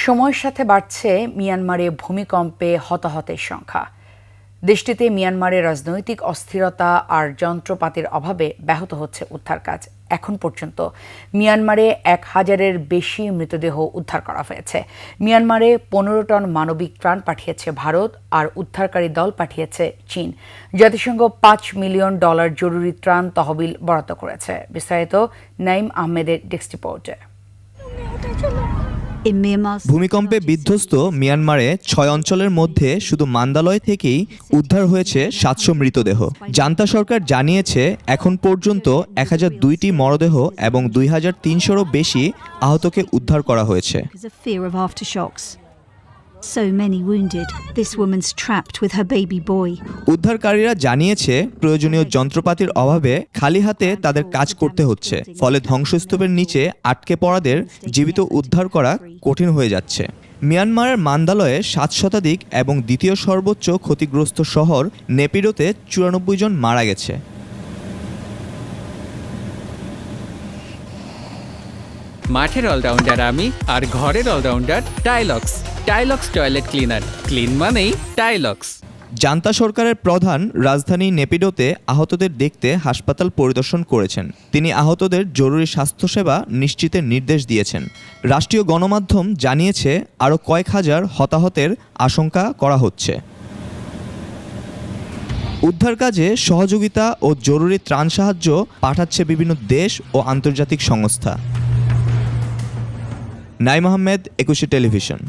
সময়ের সাথে বাড়ছে মিয়ানমারে ভূমিকম্পে হতাহতের সংখ্যা। দেশটিতে মিয়ানমারের রাজনৈতিক অস্থিরতা আর যন্ত্রপাতির অভাবে ব্যাহত হচ্ছে উদ্ধার কাজ। এখন পর্যন্ত মিয়ানমারে 1000-এর বেশি মৃতদেহ উদ্ধার করা হয়েছে। মিয়ানমারে 15 টন মানবিক ত্রাণ পাঠিয়েছে ভারত, আর উদ্ধারকারী দল পাঠিয়েছে চীন। জাতিসংঘ $5 মিলিয়ন জরুরি ত্রাণ তহবিল বরাদ্দ করেছে। বিস্তারিত নাইম আহমেদের ডেস্ক রিপোর্টে। ভূমিকম্পে বিধ্বস্ত মিয়ানমারে 6 অঞ্চলের মধ্যে শুধু মান্দালয় থেকেই উদ্ধার হয়েছে 700 মৃতদেহ। জান্তা সরকার জানিয়েছে এখন পর্যন্ত 1002টি মরদেহ এবং 2300-এরও বেশি আহতকে উদ্ধার করা হয়েছে। উদ্ধারকারীরা জানিয়েছে প্রয়োজনীয় যন্ত্রপাতির অভাবে খালি হাতে তাদের কাজ করতে হচ্ছে, ফলে ধ্বংসস্তূপের নিচে আটকে পড়াদের জীবিত উদ্ধার করা কঠিন হয়ে যাচ্ছে। মিয়ানমারের মান্দালয়ে 7 শতাধিক এবং দ্বিতীয় সর্বোচ্চ ক্ষতিগ্রস্ত শহর নেপিডোতে 94 জন মারা গেছে। মাঠের অলরাউন্ডার আমি, আর ঘরের allrounder Tilex. Tilex toilet cleaner, clean মানেই টাইলক্স। জান্তা সরকারের প্রধান রাজধানী নেপিডোতে আহতদের দেখতে হাসপাতাল পরিদর্শন করেছেন। তিনি আহতদের জরুরি স্বাস্থ্যসেবা নিশ্চিতের নির্দেশ দিয়েছেন। রাষ্ট্রীয় গণমাধ্যম জানিয়েছে আরও কয়েক হাজার হতাহতের আশঙ্কা করা হচ্ছে। উদ্ধার কাজে সহযোগিতা ও জরুরি ত্রাণ সাহায্য পাঠাচ্ছে বিভিন্ন দেশ ও আন্তর্জাতিক সংস্থা। নাইম আহমেদ, 21 টেলিভিশন।